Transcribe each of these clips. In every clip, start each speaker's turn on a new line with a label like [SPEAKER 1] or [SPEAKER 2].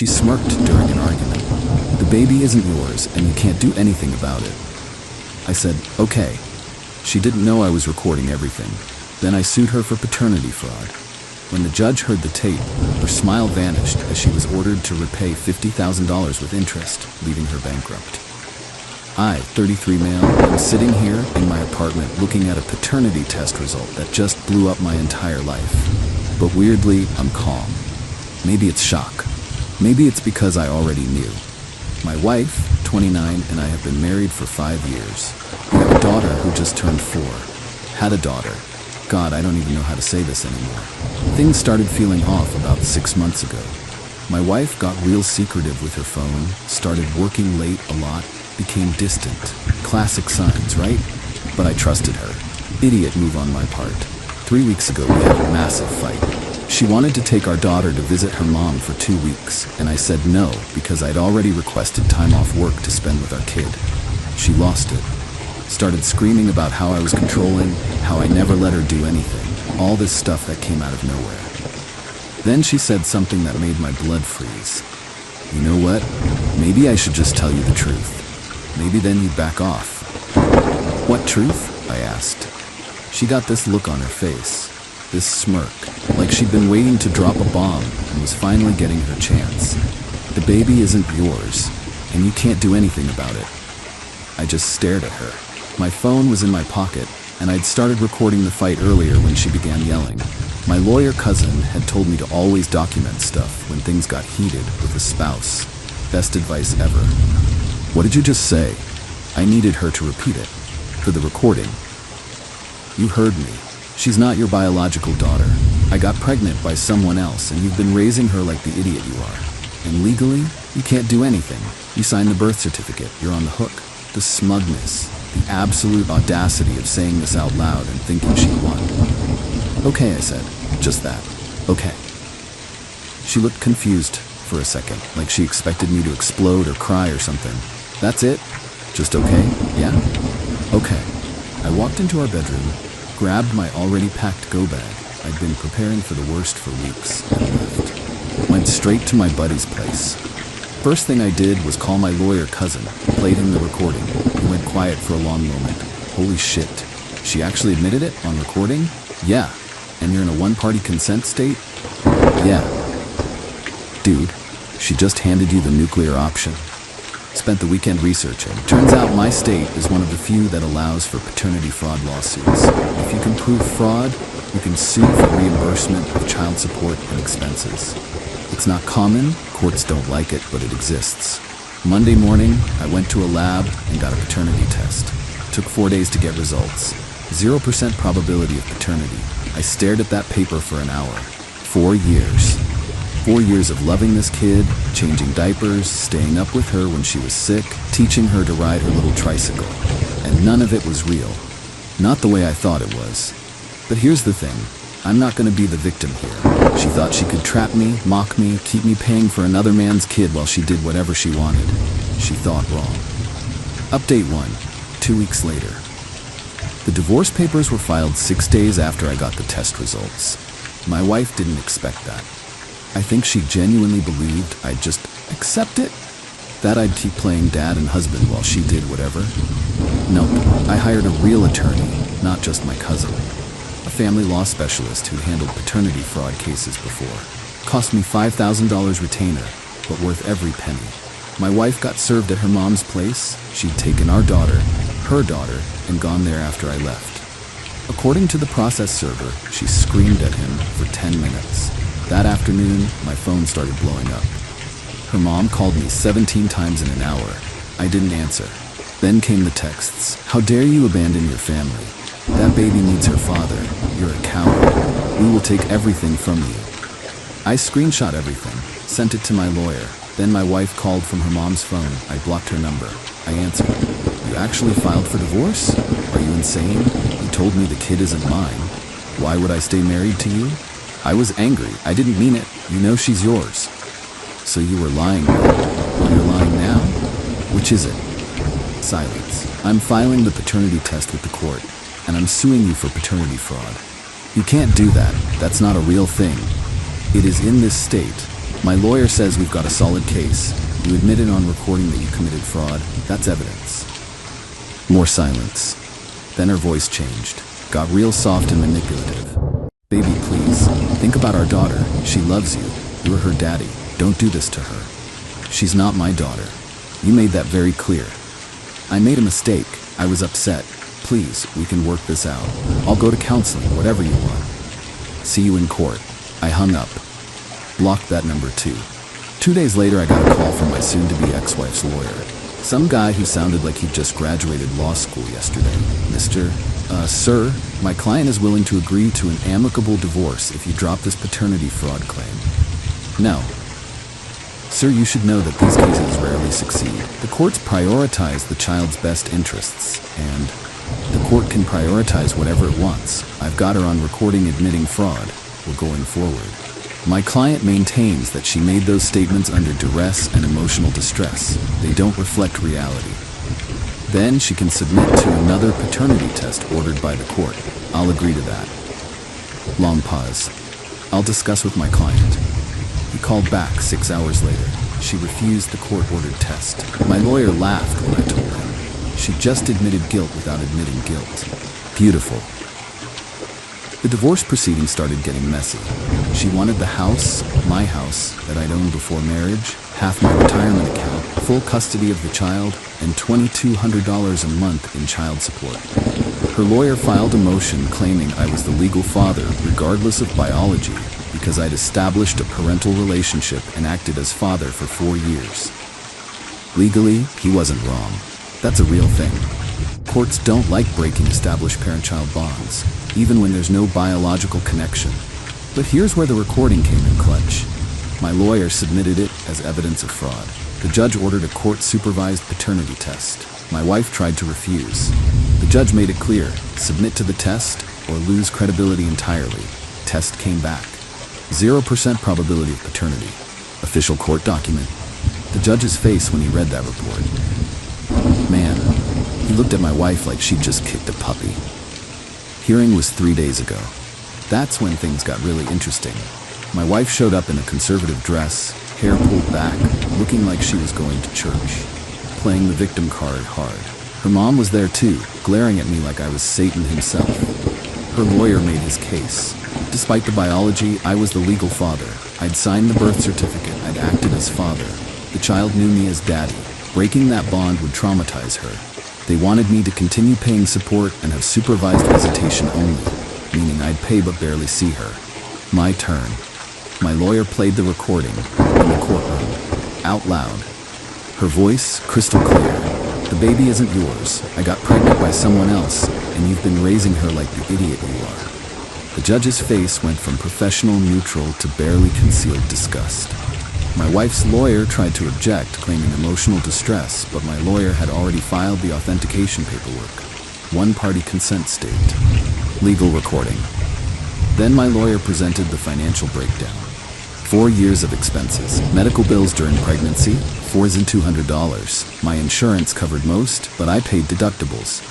[SPEAKER 1] She smirked during an argument. The baby isn't yours, and you can't do anything about it. I said, okay. She didn't know I was recording everything. Then I sued her for paternity fraud. When the judge heard the tape, her smile vanished as she was ordered to repay $50,000 with interest, leaving her bankrupt. I, 33 male, am sitting here in my apartment looking at a paternity test result that just blew up my entire life. But weirdly, I'm calm. Maybe it's shock. Maybe it's because I already knew. My wife, 29, and I have been married for 5 years. We have a daughter who just turned 4. Had a daughter. God, I don't even know how to say this anymore. Things started feeling off about 6 months ago. My wife got real secretive with her phone, started working late a lot, became distant. Classic signs, right? But I trusted her. Idiot move on my part. 3 weeks ago, we had a massive fight. She wanted to take our daughter to visit her mom for 2 weeks, and I said no because I'd already requested time off work to spend with our kid. She lost it. Started screaming about how I was controlling, how I never let her do anything. All this stuff that came out of nowhere. Then she said something that made my blood freeze. You know what? Maybe I should just tell you the truth. Maybe then you'd back off. What truth? I asked. She got this look on her face, this smirk, like she'd been waiting to drop a bomb and was finally getting her chance. The baby isn't yours, and you can't do anything about it. I just stared at her. My phone was in my pocket, and I'd started recording the fight earlier when she began yelling. My lawyer cousin had told me to always document stuff when things got heated with a spouse. Best advice ever. What did you just say? I needed her to repeat it. For the recording. You heard me. She's not your biological daughter. I got pregnant by someone else, and you've been raising her like the idiot you are. And legally, you can't do anything. You signed the birth certificate. You're on the hook. The smugness, the absolute audacity of saying this out loud and thinking she won. Okay, I said. Just that. Okay. She looked confused for a second, like she expected me to explode or cry or something. That's it? Just okay? Yeah? Okay. I walked into our bedroom, grabbed my already packed go bag. I'd been preparing for the worst for weeks, and left. Went straight to my buddy's place. First thing I did was call my lawyer cousin, played him the recording. He went quiet for a long moment. Holy shit. She actually admitted it on recording? Yeah. And you're in a one-party consent state? Yeah. Dude, she just handed you the nuclear option. Spent the weekend researching. Turns out my state is one of the few that allows for paternity fraud lawsuits. If you can prove fraud, you can sue for reimbursement of child support and expenses. It's not common, courts don't like it, but it exists. Monday morning, I went to a lab and got a paternity test. Took 4 days to get results. 0% probability of paternity. I stared at that paper for an hour. 4 years. 4 years of loving this kid, changing diapers, staying up with her when she was sick, teaching her to ride her little tricycle. And none of it was real. Not the way I thought it was. But here's the thing. I'm not going to be the victim here. She thought she could trap me, mock me, keep me paying for another man's kid while she did whatever she wanted. She thought wrong. Update 1. 2 weeks later. The divorce papers were filed 6 days after I got the test results. My wife didn't expect that. I think she genuinely believed I'd just accept it. That I'd keep playing dad and husband while she did whatever. Nope, I hired a real attorney, not just my cousin. A family law specialist who'd handled paternity fraud cases before. Cost me $5,000 retainer, but worth every penny. My wife got served at her mom's place. She'd taken our daughter, her daughter, and gone there after I left. According to the process server, she screamed at him for 10 minutes. That afternoon, my phone started blowing up. Her mom called me 17 times in an hour. I didn't answer. Then came the texts. How dare you abandon your family? That baby needs her father. You're a coward. We will take everything from you. I screenshot everything, sent it to my lawyer. Then my wife called from her mom's phone. I blocked her number. I answered. You actually filed for divorce? Are you insane? You told me the kid isn't mine. Why would I stay married to you? I was angry. I didn't mean it. You know she's yours. So you were lying then. Well, you're lying now? Which is it? Silence. I'm filing the paternity test with the court, and I'm suing you for paternity fraud. You can't do that. That's not a real thing. It is in this state, My lawyer says we've got a solid case. You admitted on recording that you committed fraud. That's evidence. More silence. Then her voice changed, got real soft and manipulative. Baby, please, think about our daughter. She loves you. You're her daddy. Don't do this to her. She's not my daughter. You made that very clear. I made a mistake. I was upset. Please, we can work this out. I'll go to counseling, whatever you want. See you in court. I hung up. Blocked that number too. 2 days later, I got a call from my soon-to-be ex-wife's lawyer. Some guy who sounded like he'd just graduated law school yesterday. Sir, my client is willing to agree to an amicable divorce if you drop this paternity fraud claim. No. Sir, you should know that these cases rarely succeed. The courts prioritize the child's best interests, and the court can prioritize whatever it wants. I've got her on recording admitting fraud. We're going forward. My client maintains that she made those statements under duress and emotional distress. They don't reflect reality. Then she can submit to another paternity test ordered by the court. I'll agree to that. Long pause. I'll discuss with my client. He called back 6 hours later. She refused the court-ordered test. My lawyer laughed when I told him. She just admitted guilt without admitting guilt. Beautiful. The divorce proceedings started getting messy. She wanted the house, my house, that I'd owned before marriage, half my retirement account, full custody of the child, and $2,200 a month in child support. Her lawyer filed a motion claiming I was the legal father, regardless of biology, because I'd established a parental relationship and acted as father for 4 years. Legally, he wasn't wrong. That's a real thing. Courts don't like breaking established parent-child bonds, even when there's no biological connection. But here's where the recording came in clutch. My lawyer submitted it as evidence of fraud. The judge ordered a court-supervised paternity test. My wife tried to refuse. The judge made it clear, submit to the test or lose credibility entirely. Test came back. 0% probability of paternity. Official court document. The judge's face when he read that report. Man, he looked at my wife like she'd just kicked a puppy. Hearing was 3 days ago. That's when things got really interesting. My wife showed up in a conservative dress, hair pulled back, looking like she was going to church, playing the victim card hard. Her mom was there too, glaring at me like I was Satan himself. Her lawyer made his case. Despite the biology, I was the legal father. I'd signed the birth certificate. I'd acted as father. The child knew me as daddy. Breaking that bond would traumatize her. They wanted me to continue paying support and have supervised visitation only, meaning I'd pay but barely see her. My turn. My lawyer played the recording in the courtroom, out loud. Her voice crystal clear. The baby isn't yours. I got pregnant by someone else, and you've been raising her like the idiot you are. The judge's face went from professional neutral to barely concealed disgust. My wife's lawyer tried to object, claiming emotional distress, but my lawyer had already filed the authentication paperwork. One-party consent state. Legal recording. Then my lawyer presented the financial breakdown. 4 years of expenses. Medical bills during pregnancy, $4,200. My insurance covered most, but I paid deductibles.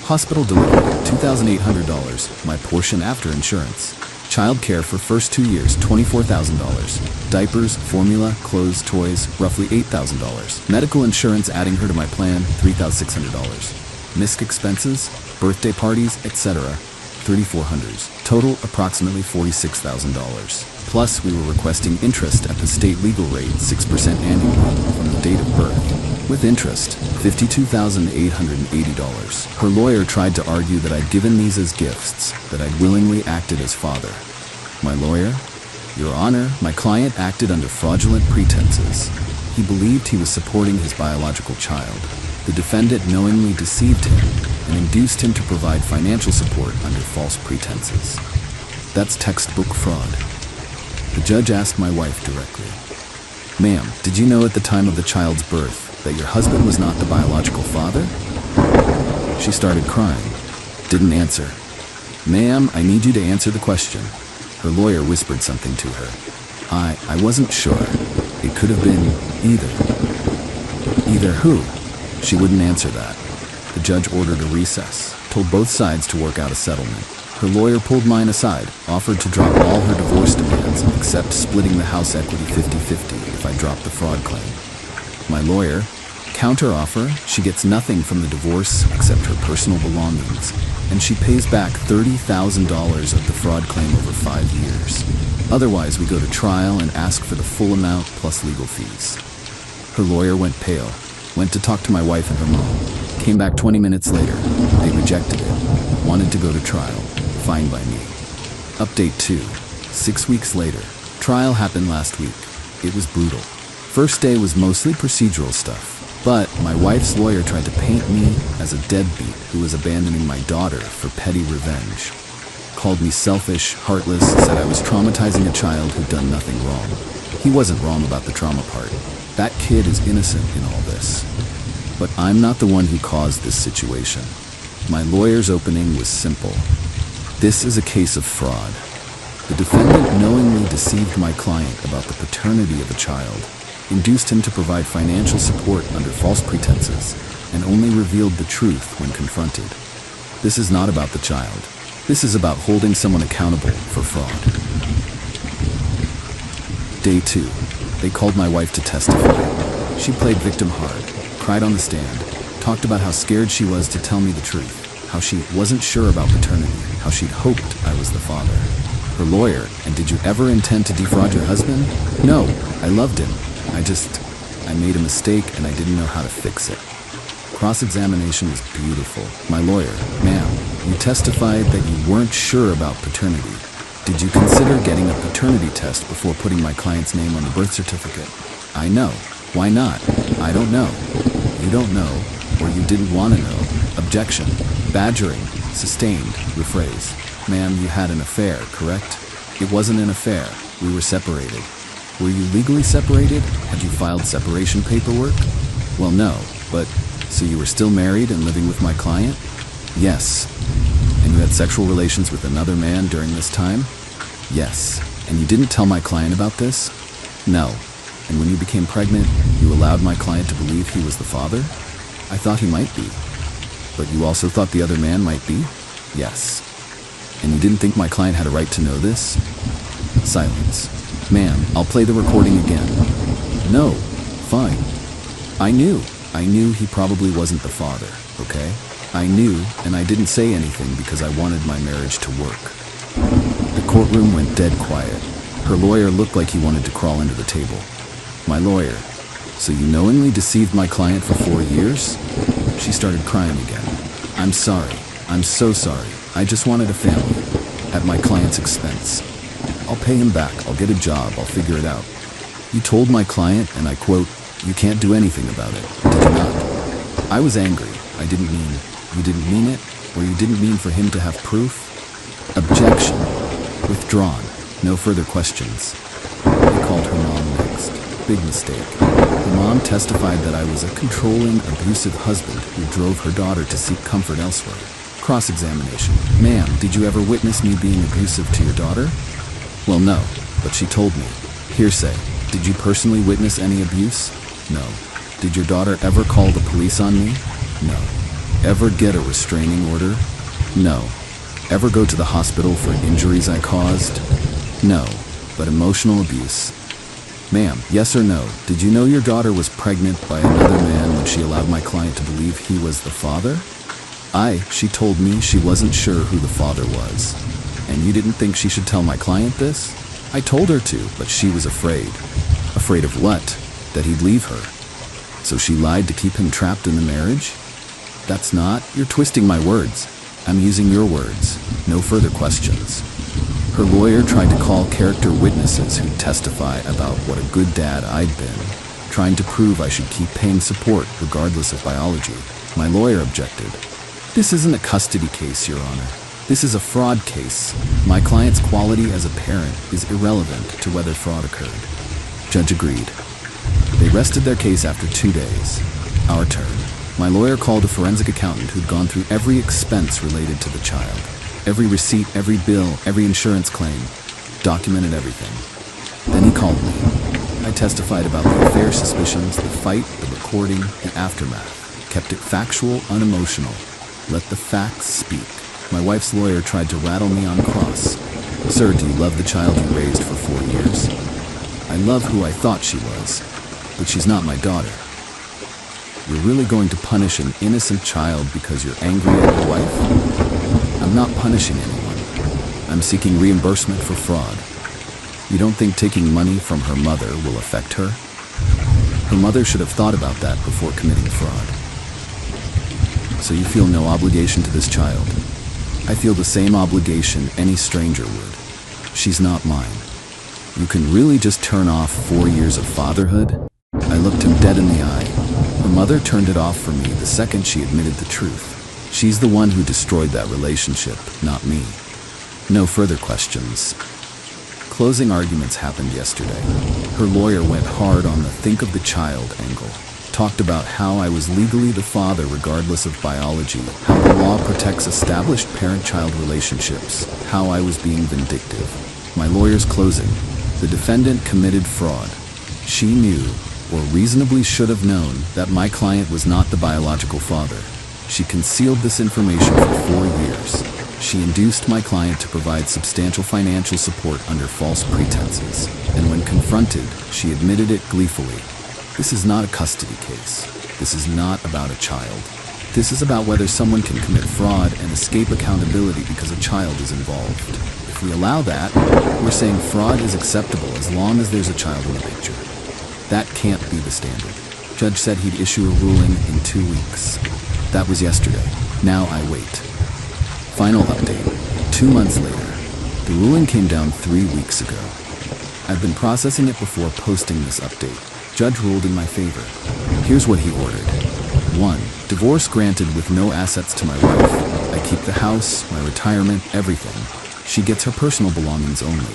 [SPEAKER 1] Hospital delivery, $2,800. My portion after insurance. Child care for first 2 years, $24,000. Diapers, formula, clothes, toys, roughly $8,000. Medical insurance adding her to my plan, $3,600. MISC expenses, birthday parties, etc., $3,400. Total approximately $46,000. Plus, we were requesting interest at the state legal rate, 6% annually from the date of birth. With interest, $52,880. Her lawyer tried to argue that I'd given these as gifts, that I'd willingly acted as father. My lawyer? Your Honor, my client acted under fraudulent pretenses. He believed he was supporting his biological child. The defendant knowingly deceived him and induced him to provide financial support under false pretenses. That's textbook fraud. The judge asked my wife directly, "Ma'am, did you know at the time of the child's birth that your husband was not the biological father?" She started crying. Didn't answer. "Ma'am, I need you to answer the question." Her lawyer whispered something to her. I wasn't sure. It could have been either. Either who? She wouldn't answer that. The judge ordered a recess, told both sides to work out a settlement. Her lawyer pulled mine aside, offered to drop all her divorce demands, except splitting the house equity 50-50 if I dropped the fraud claim. My lawyer, counter-offer, she gets nothing from the divorce except her personal belongings, and she pays back $30,000 of the fraud claim over 5 years. Otherwise, we go to trial and ask for the full amount plus legal fees. Her lawyer went pale, went to talk to my wife and her mom, came back 20 minutes later. They rejected it, wanted to go to trial, fine by me. Update 2. 6 weeks later. Trial happened last week. It was brutal. First day was mostly procedural stuff, but my wife's lawyer tried to paint me as a deadbeat who was abandoning my daughter for petty revenge. Called me selfish, heartless, said I was traumatizing a child who'd done nothing wrong. He wasn't wrong about the trauma part. That kid is innocent in all this. But I'm not the one who caused this situation. My lawyer's opening was simple. This is a case of fraud. The defendant knowingly deceived my client about the paternity of a child, induced him to provide financial support under false pretenses, and only revealed the truth when confronted. This is not about the child. This is about holding someone accountable for fraud. Day 2. They called my wife to testify. She played victim hard, cried on the stand, talked about how scared she was to tell me the truth, how she wasn't sure about paternity, how she'd hoped I was the father. Her lawyer, and did you ever intend to defraud your husband? No, I loved him. I made a mistake and I didn't know how to fix it. Cross-examination was beautiful. My lawyer, ma'am, you testified that you weren't sure about paternity. Did you consider getting a paternity test before putting my client's name on the birth certificate? I know. Why not? I don't know. You don't know, or you didn't want to know. Objection. Badgering. Sustained. Rephrase. Ma'am, you had an affair, correct? It wasn't an affair. We were separated. Were you legally separated? Had you filed separation paperwork? Well, no, but so you were still married and living with my client? Yes. And you had sexual relations with another man during this time? Yes. And you didn't tell my client about this? No. And when you became pregnant, you allowed my client to believe he was the father? I thought he might be. But you also thought the other man might be? Yes. And you didn't think my client had a right to know this? Silence. Ma'am, I'll play the recording again. No. Fine. I knew he probably wasn't the father, okay? I knew, and I didn't say anything because I wanted my marriage to work. The courtroom went dead quiet. Her lawyer looked like he wanted to crawl under the table. My lawyer, so you knowingly deceived my client for 4 years? She started crying again. I'm sorry. I'm so sorry. I just wanted a family, at my client's expense. I'll pay him back. I'll get a job. I'll figure it out. You told my client, and I quote, you can't do anything about it, did you not? I was angry. I didn't mean, you didn't mean it, or you didn't mean for him to have proof? Objection. Withdrawn. No further questions. They called her mom next. Big mistake. The mom testified that I was a controlling, abusive husband who drove her daughter to seek comfort elsewhere. Cross-examination. Ma'am, did you ever witness me being abusive to your daughter? Well, no, but she told me. Hearsay. Did you personally witness any abuse? No. Did your daughter ever call the police on me? No. Ever get a restraining order? No. Ever go to the hospital for injuries I caused? No. But emotional abuse. Ma'am, yes or no, did you know your daughter was pregnant by another man when she allowed my client to believe he was the father? She told me she wasn't sure who the father was. And you didn't think she should tell my client this? I told her to, but she was afraid. Afraid of what? That he'd leave her. So she lied to keep him trapped in the marriage? That's not. You're twisting my words. I'm using your words. No further questions. Her lawyer tried to call character witnesses who'd testify about what a good dad I'd been, trying to prove I should keep paying support regardless of biology. My lawyer objected. This isn't a custody case, Your Honor. This is a fraud case. My client's quality as a parent is irrelevant to whether fraud occurred. Judge agreed. They rested their case after 2 days. Our turn. My lawyer called a forensic accountant who'd gone through every expense related to the child. Every receipt, every bill, every insurance claim. Documented everything. Then he called me. I testified about the affair suspicions, the fight, the recording, the aftermath. Kept it factual, unemotional. Let the facts speak. My wife's lawyer tried to rattle me on cross. Sir, do you love the child you raised for 4 years? I love who I thought she was, but she's not my daughter. You're really going to punish an innocent child because you're angry at your wife? I'm not punishing anyone. I'm seeking reimbursement for fraud. You don't think taking money from her mother will affect her? Her mother should have thought about that before committing fraud. So you feel no obligation to this child? I feel the same obligation any stranger would. She's not mine. You can really just turn off 4 years of fatherhood? I looked him dead in the eye. Her mother turned it off for me the second she admitted the truth. She's the one who destroyed that relationship, not me. No further questions. Closing arguments happened yesterday. Her lawyer went hard on the think of the child angle. Talked about how I was legally the father regardless of biology, how the law protects established parent-child relationships, how I was being vindictive. My lawyer's closing. The defendant committed fraud. She knew, or reasonably should have known, that my client was not the biological father. She concealed this information for 4 years. She induced my client to provide substantial financial support under false pretenses, and when confronted, she admitted it gleefully. This is not a custody case. This is not about a child. This is about whether someone can commit fraud and escape accountability because a child is involved. If we allow that, we're saying fraud is acceptable as long as there's a child in the picture. That can't be the standard. Judge said he'd issue a ruling in 2 weeks. That was yesterday. Now I wait. Final update. 2 months later. The ruling came down 3 weeks ago. I've been processing it before posting this update. Judge ruled in my favor. Here's what he ordered. 1. Divorce granted with no assets to my wife. I keep the house, my retirement, everything. She gets her personal belongings only.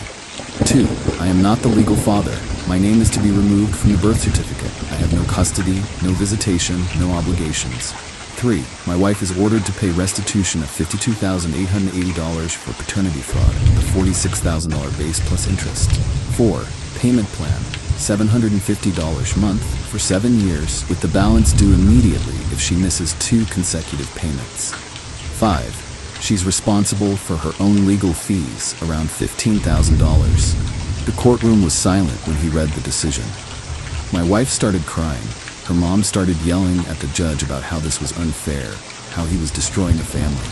[SPEAKER 1] 2. I am not the legal father. My name is to be removed from the birth certificate. I have no custody, no visitation, no obligations. 3. My wife is ordered to pay restitution of $52,880 for paternity fraud, the $46,000 base plus interest. 4. Payment plan. $750 a month for 7 years, with the balance due immediately if she misses 2 consecutive payments. 5. She's responsible for her own legal fees, around $15,000. The courtroom was silent when he read the decision. My wife started crying. Her mom started yelling at the judge about how this was unfair, how he was destroying a family.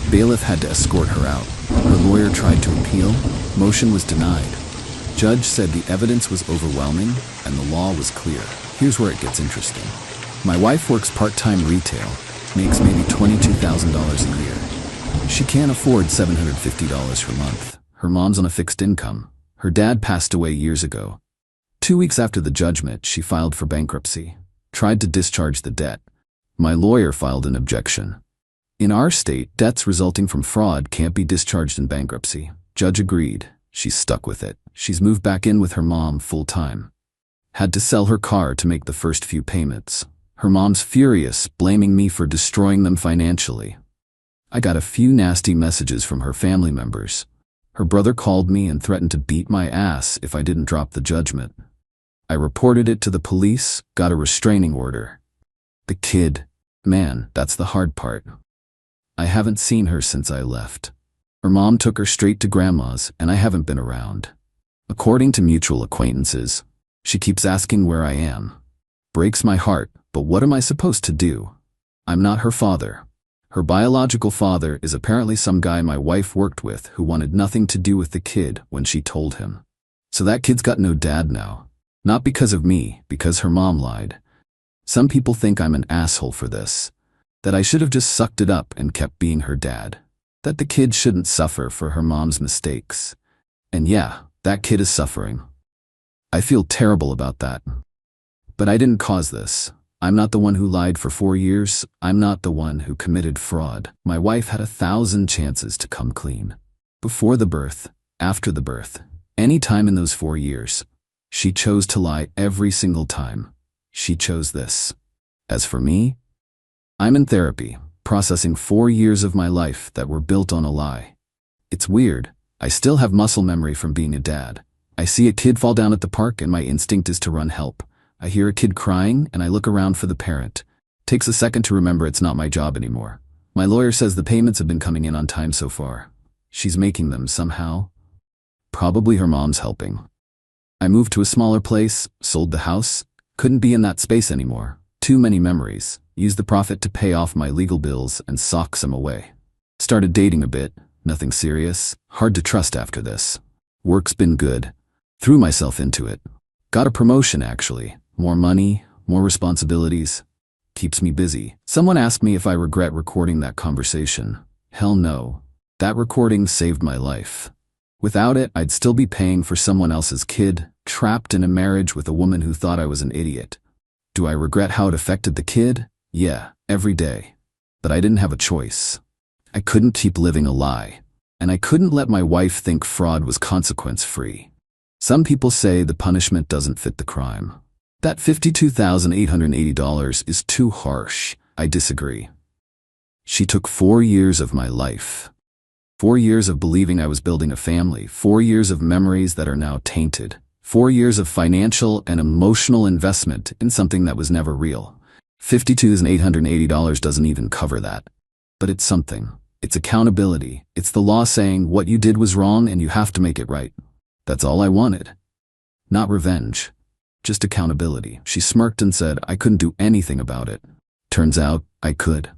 [SPEAKER 1] Bailiff had to escort her out. Her lawyer tried to appeal. Motion was denied. Judge said the evidence was overwhelming and the law was clear. Here's where it gets interesting. My wife works part-time retail, makes maybe $22,000 a year. She can't afford $750 per month. Her mom's on a fixed income. Her dad passed away years ago. 2 weeks after the judgment, she filed for bankruptcy, tried to discharge the debt. My lawyer filed an objection. In our state, debts resulting from fraud can't be discharged in bankruptcy. Judge agreed. She's stuck with it. She's moved back in with her mom full-time. Had to sell her car to make the first few payments. Her mom's furious, blaming me for destroying them financially. I got a few nasty messages from her family members. Her brother called me and threatened to beat my ass if I didn't drop the judgment. I reported it to the police, got a restraining order. The kid, man, that's the hard part. I haven't seen her since I left. Her mom took her straight to grandma's, and I haven't been around. According to mutual acquaintances, she keeps asking where I am. Breaks my heart, but what am I supposed to do? I'm not her father. Her biological father is apparently some guy my wife worked with who wanted nothing to do with the kid when she told him. So that kid's got no dad now. Not because of me, because her mom lied. Some people think I'm an asshole for this. That I should have just sucked it up and kept being her dad. That the kid shouldn't suffer for her mom's mistakes. And yeah, that kid is suffering. I feel terrible about that. But I didn't cause this. I'm not the one who lied for 4 years. I'm not the one who committed fraud. My wife had 1,000 chances to come clean. Before the birth, after the birth, any time in those 4 years. She chose to lie every single time. She chose this. As for me, I'm in therapy, processing 4 years of my life that were built on a lie. It's weird. I still have muscle memory from being a dad. I see a kid fall down at the park and my instinct is to run help. I hear a kid crying and I look around for the parent. Takes a second to remember it's not my job anymore. My lawyer says the payments have been coming in on time so far. She's making them somehow. Probably her mom's helping. I moved to a smaller place, sold the house, couldn't be in that space anymore. Too many memories. Used the profit to pay off my legal bills and sock some away. Started dating a bit, nothing serious, hard to trust after this. Work's been good. Threw myself into it. Got a promotion actually. More money, more responsibilities. Keeps me busy. Someone asked me if I regret recording that conversation. Hell no. That recording saved my life. Without it, I'd still be paying for someone else's kid, trapped in a marriage with a woman who thought I was an idiot. Do I regret how it affected the kid? Yeah, every day. But I didn't have a choice. I couldn't keep living a lie. And I couldn't let my wife think fraud was consequence-free. Some people say the punishment doesn't fit the crime. That $52,880 is too harsh. I disagree. She took 4 years of my life. 4 years of believing I was building a family. 4 years of memories that are now tainted. 4 years of financial and emotional investment in something that was never real. $52,880 doesn't even cover that. But it's something. It's accountability. It's the law saying what you did was wrong and you have to make it right. That's all I wanted. Not revenge. Just accountability. She smirked and said I couldn't do anything about it. Turns out I could.